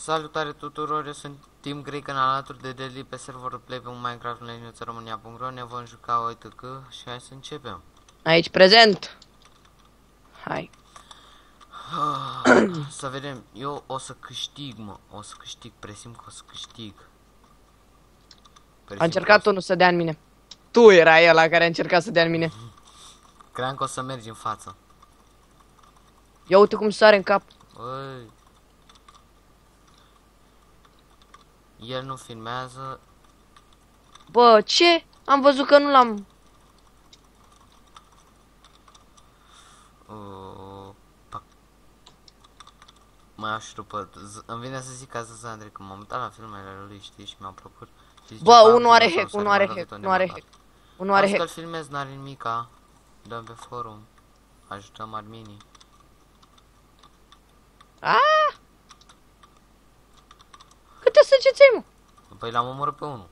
Salutare tuturor, eu sunt Team Grey, canal alături de Deadly pe serverul Play pe Minecraft în România.ro. Ne vom juca OTK și hai să începem. Aici prezent. Hai. Să vedem, eu o să câștig, mă. O să câștig, presimt că o să câștig. A încercat unul să dea în mine. Tu erai ăla care a încercat să dea în mine. Cream că o să mergi în față. Ia uite cum sare în cap. Băi. El nu filmează. Bă, ce? Am văzut că nu l-am... Mai aș după. Îmi vine să zic asta, Andrei, că m-am uitat la filmele lui, știi, și mi-a plăcut. Bă, unul are hack, unul are hack, unul are hack. Unul are hack. Că-l filmez, n-are nimica. Dăm pe forum. Ajutăm adminii. Aaaa! Câte săgeți ai, mă? Păi l-am omorât pe unul.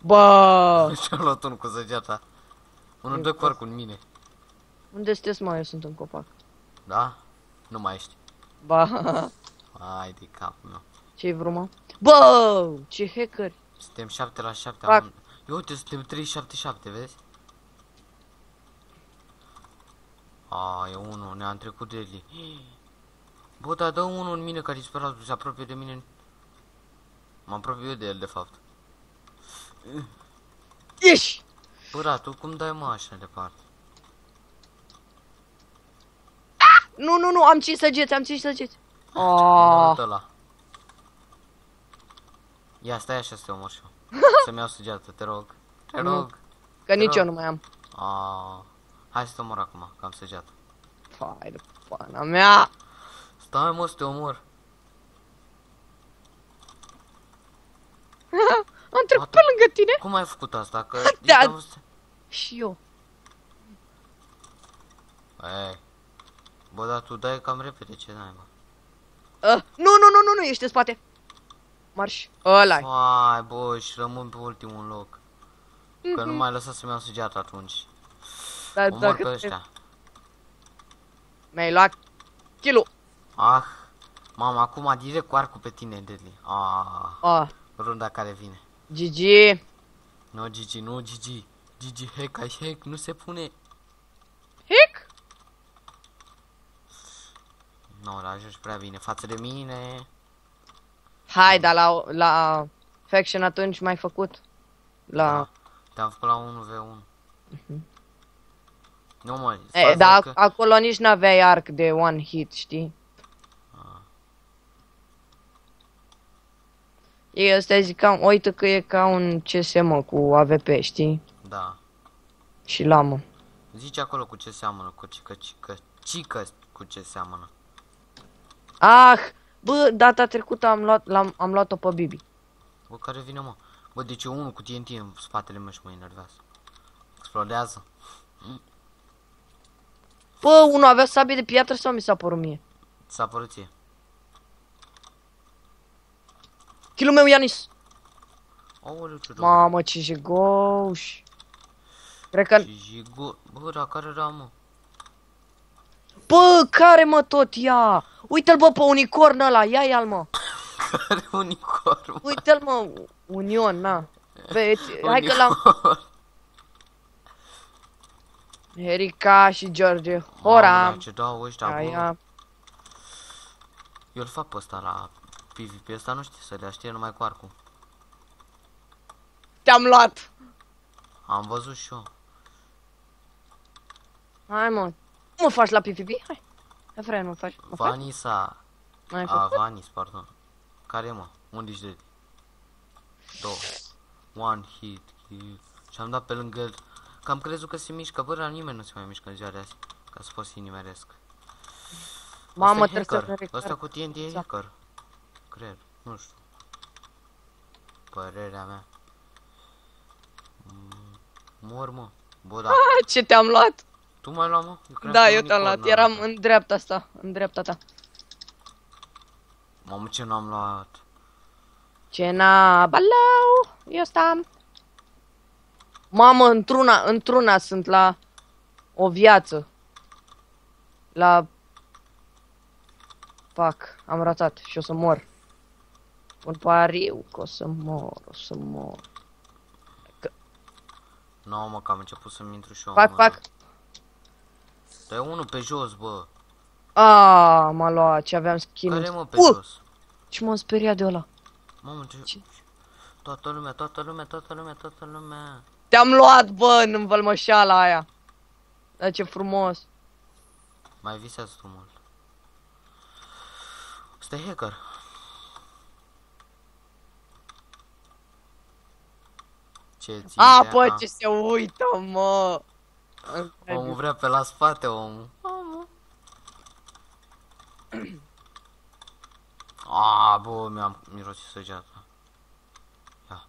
Bă! Și-am luat unul cu săgeata. Unul dă corp cu mine. Unde sunteți, mă? Eu sunt în copac. Da? Nu mai ești. Ba. Hai de capul meu. Ce-i vreo, mă? Bă! Ce hackeri! Suntem 7 la 7. Fac. Eu uite, suntem 377, vezi? A, e unul, ne-am trecut de Deadly. Bă, dar dă unul în mine care disperat, se apropie de mine. Mă apropie eu de el, de fapt. Ieși! Bă, da, tu cum dai, mă, așa departe? Nu, nu, nu, am 5 săgeți, am 5 săgeți. Oh. Ăla. Ia, stai așa să te omor și eu. Să-mi iau săgeată, te rog. Te rog. Că nici eu nu mai am. Hai să te omor acum, că am săgeată. Hai de pana mea! Stai, mă, să te omor. Am trecut pe lângă tine. Cum ai făcut asta? Că Da. Și eu. Ei. Bă, dar tu dai cam repede, ce n-ai, bă? Nu, nu, nu, nu, nu, ești în spate. Marș. Ăla-i. Hai, bă, și rămân pe ultimul loc. Că nu mai lăsa să-mi iau săgeată atunci. Dar Omor pe ăștia. Mi-ai luat kill-ul. Ah. Mama, acum direct cu arcul pe tine, Deadly. Runda care vine. GG. Nu, GG, nu, GG. GG, hack, ai hack, nu se pune. Hack? Nu, l ajungi prea bine față de mine. Hai, dar la faction atunci m-ai făcut. Da. Te-am făcut la 1v1. Nu, mă. Dar că... acolo nici n-aveai arc de one hit, știi? E, ăsta zic ca, uite că e ca un CS, mă, cu AVP, știi? Da. Și lamă. Zici acolo cu ce seamănă, cu cică cu ce seamănă. Ah! Bă, data trecută am luat-o pe Bibi. Bă, care vine, mă? Bă, deci e unul cu TNT în spatele meu și mă enervează. Explodează. Bă, unul avea sabie de piatră sau mi s-a părut mie? S-a părut ție. Kill-ul meu, Ianis! Aoleu, ce rău. Mamă, ce jigoși! Cred că... Bă, dar care era, mă? Bă, care, mă, tot ia! Uite-l, bă, pe unicorn ăla, ia-i-al, mă! Care unicorn, mă? Uite-l, mă, Union, na! Hai că l-am... Erica și George Hora! Ce dau ăștia, bă? Aia. Eu îl fac pe ăsta la PvP, ăsta nu știe să le știe numai cu arcul. Te-am luat! Am văzut și eu. Hai, mă! Nu mă faci la PvP? Hai! Hai, frate, mă faci? Vanisa. Vanis, pardon. Care, mă? Unde ești de? 2. One hit kill. Și-am dat pe lângă el. Că am crezut că se mișcă, bă, dar nimeni nu se mai mișcă în ziua de azi. Ca să pot să-i nimeresc. Mamă, trebuie să ăsta cu TNT e hacker. Cred, nu știu. Părerea mea. Mor, mă. Bă, da. Ce te-am luat? Tu m-ai luat, mă? Da, eu te-am luat. Eram în dreapta asta, în dreapta ta. Mamă, ce n-am luat. Ce n-a balau, eu stam. Mamă, într-una sunt la o viață. La... Fac, am ratat și o să mor. Un pariu că o să mor, o să mor. Nu, mă, că am început să-mi intru și eu. Fac, în fac. mână. Dai unul pe jos, bă. M-a luat ce aveam skin. Care mă pe jos? Ce m-am speriat de ăla. Mamă, ce... Toată lumea, toată lumea, toată lumea, toată lumea. Te-am luat, bă, în învălmășala aia. Dar ce frumos. Mai visează tu mult. Ăsta e hacker. Ce ținte? Bă, ce se uită, mă. Omul vrea pe la spate, omul. Bă, mi-am mirosit săgeata. Ia.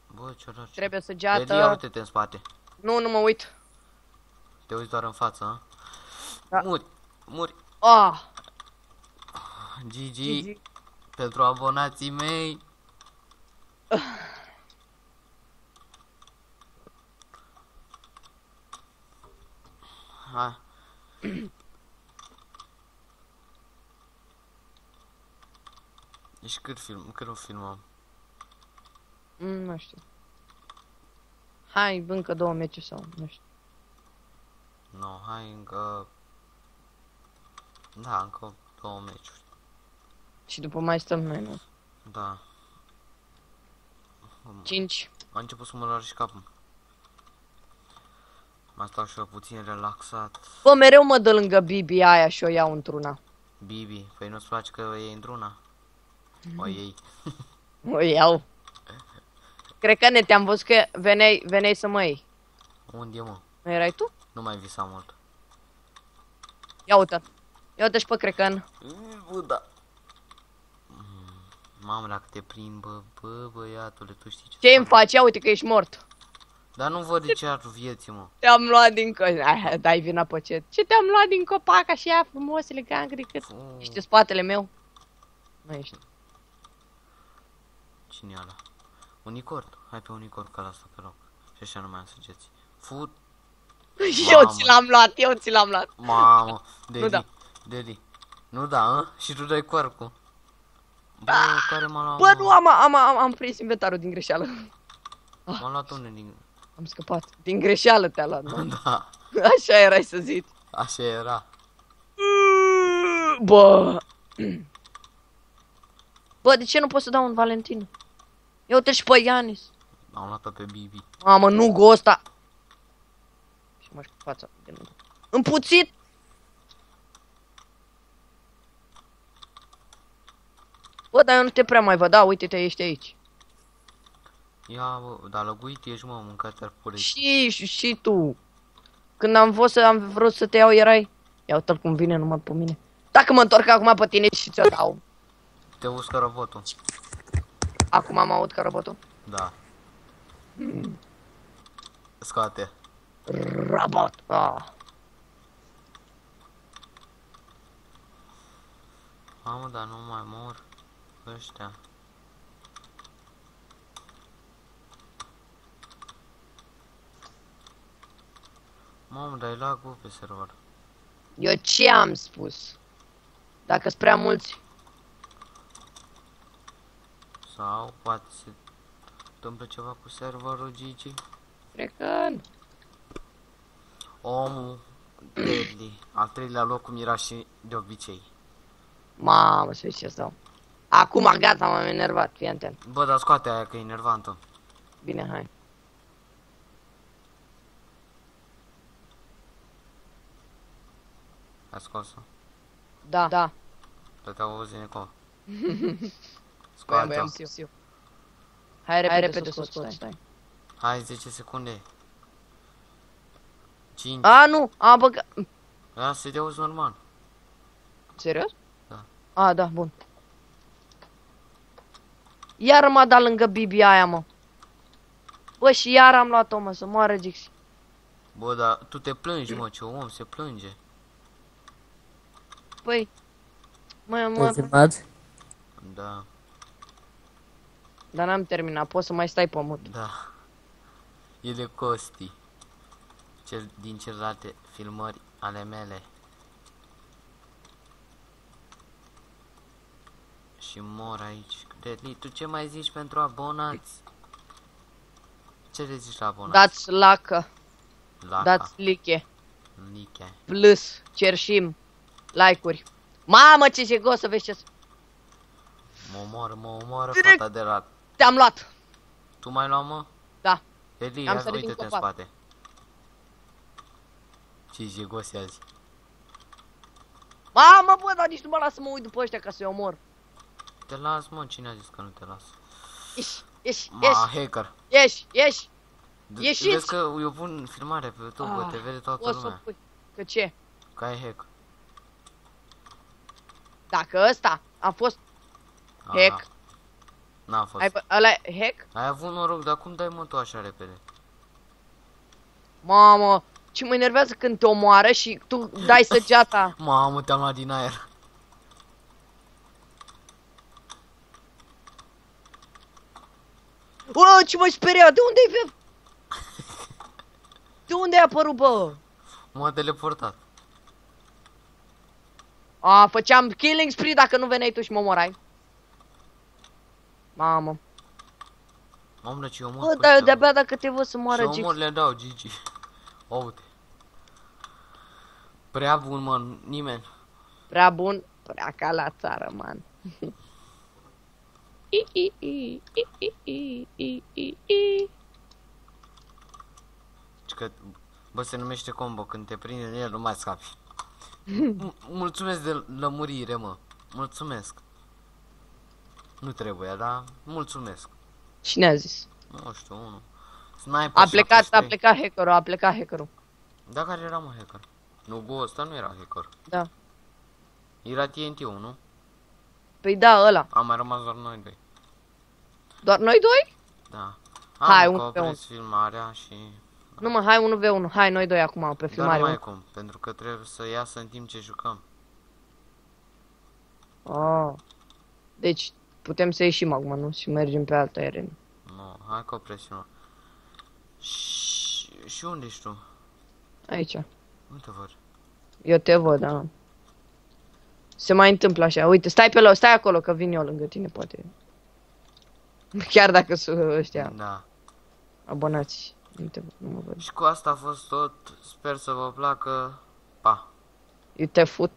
Bă, ce orace. Trebuie săgeată. Ia uite-te în spate. Nu mă uit. Te uiți doar în față, a? Da. Muri. GG. Pentru abonații mei. Hai. Deci cât nu filmăm? Nu știu. Hai, încă 2 meciuri sau, nu știu. No, hai încă... Da, încă 2 meciuri. Și după mai stăm noi, nu? Da. 5. A început să mă doare și capul. Mai stau și eu puțin relaxat. Bă, mereu mă dă lângă Bibi aia și o iau într-una. Bibi, păi nu-ți place că e într-una? O iei. O iau. Cred că te-am văzut că veneai să mă iei. Unde, mă? Nu erai tu? Nu mai visa mult. Ia uite. Ia uite și pe crecan. Buda. Mamă, dacă te prind, bă, băiatule, tu știi ce... Ce îmi faci? Ia uite că ești mort. Dar nu văd de ce ar vieții, mă. Te-am luat din dai vina pe ce? Ce te-am luat din copac așa frumos, elegant, cât ești în spatele meu? Nu ești. Cine e ăla? Unicorn. Hai pe unicorn, ca la asta pe loc. Și așa nu mai am săgeți. Fut. Eu ți l-am luat. Mamă, Daddy, da. Daddy. Nu da, a? Și tu dai coarcul. Bă, care m-a luat? Bă, nu, am prins inventarul din greșeală. M-a luat unde din... Am scăpat. Din greșeală te-a luat, nu? Da, Așa erai să zici. așa era. Bă. Bă, de ce nu pot să dau un Valentin? Ia uite și pe Ianis. Am luat-o pe Bibi. Mamă, nu go ăsta. Și mă cu fața. Împuțit. Bă, dar eu nu te prea mai văd. Da, uite-te, ești aici. Ia, bă, dar lăguit ești, mă, mâncați-ar pureți. Și tu. Când am vrut să te iau, erai... Ia uite-l cum vine numai pe mine. Dacă mă întorc acum pe tine și ți-o dau. Te uscă robotul. Acum am aud ca robotul. Da. Scoate. Robot. Mamă, dar nu mai mor ăștia. Mamă, dar e lag, bă, pe server. Eu ce am spus? Dacă-s prea mulți. Sau poate se întâmplă ceva cu serverul Gigi. Cred că... Omul Deadly. Al 3-lea loc cum era și de obicei. Mamă, să ce dau. Acum gata, m-am enervat, fii atent. Bă, dar scoate aia că e enervantă. Bine, hai. Ai scos-o? Da. Dar te-au auzit Nico. Scoate-o. Hai repede să scot, stai. Hai, 10 secunde. 5. Nu, am băgat. Ia să te auzi normal. Serios? Da. Da, bun. Iar m-a dat lângă Bibi aia, mă. Bă, și iar am luat-o, mă, să moară Gixi. Bă, dar tu te plângi, mă, ce om se plânge. Păi, Te filmat? Da, dar n-am terminat, poți să mai stai pe mut. da. E de Costi. Cel din celelalte filmări ale mele. și mor aici. Deadly, tu ce mai zici pentru abonați? Ce le zici la abonați? Dați lacă, Laca. dați like, Like. plus, cerșim, like-uri. Mamă, ce jegos, să vezi ce... Mă omoară Direct. fata de rat. Te-am luat. Tu mai luat, mă? Da. Deadly, Am ia sărit din uite-te în copac. spate. Ce jegos e azi. Mamă, bă, dar nici nu mă las să mă uit după ăștia ca să-i omor. Te las, mă, cine a zis că nu te las? Ieși, Hacker. ieși. Ieșiți! Vezi că eu pun filmare pe YouTube, te vede toată O să lumea. pui. Că ce? Că ai hack. Dacă ăsta a fost hack, N-a fost. ăla e hack? Ai avut noroc, dar cum dai, mă, tu așa repede? Mamă, ce mă enervează când te omoară și tu dai săgeata. Mamă, te-am luat din aer. Bă, ce mă speria, de unde ai De unde ai apărut, bă? M-a teleportat. A, făceam killing spree dacă nu veneai tu și mă omorai. Mamă. Mamă, ce omor. Bă, dar de-abia dacă te văd să moară Ce Gigi. omor le dau, Gigi. Uite. Prea bun, mă, nimeni. Prea bun, prea ca la țară, man. Că, bă, se numește combo, când te prinde în el nu mai scapi. Mulțumesc de lămurire, mă. Mulțumesc. Nu trebuia, dar mulțumesc. Cine a zis? Nu știu, unul. Sniper A plecat 73. a plecat hackerul. Da, care era, mă, hacker? Nu, Go, ăsta nu era hacker. Da. Era TNT-ul, nu? Păi da, ăla. Am mai rămas doar noi doi. Doar noi doi? Da. Hai, Am unul că pe unul. opresc filmarea și... Nu mă, hai 1v1. Hai noi doi acum pe Dar filmare. nu mai e cum, pentru că trebuie să iasă în timp ce jucăm. Oh. Deci putem să ieșim acum, nu? Și mergem pe altă arenă. Nu, hai că opresc filmarea. Și unde ești tu? Aici. Nu te văd. Eu te văd, da. Se mai întâmplă așa. Uite, stai acolo că vin eu lângă tine, poate. Chiar dacă sunt ăștia Da. abonați. Nu te văd, nu mă văd. Și cu asta a fost tot. Sper să vă placă. Pa! Eu te fut.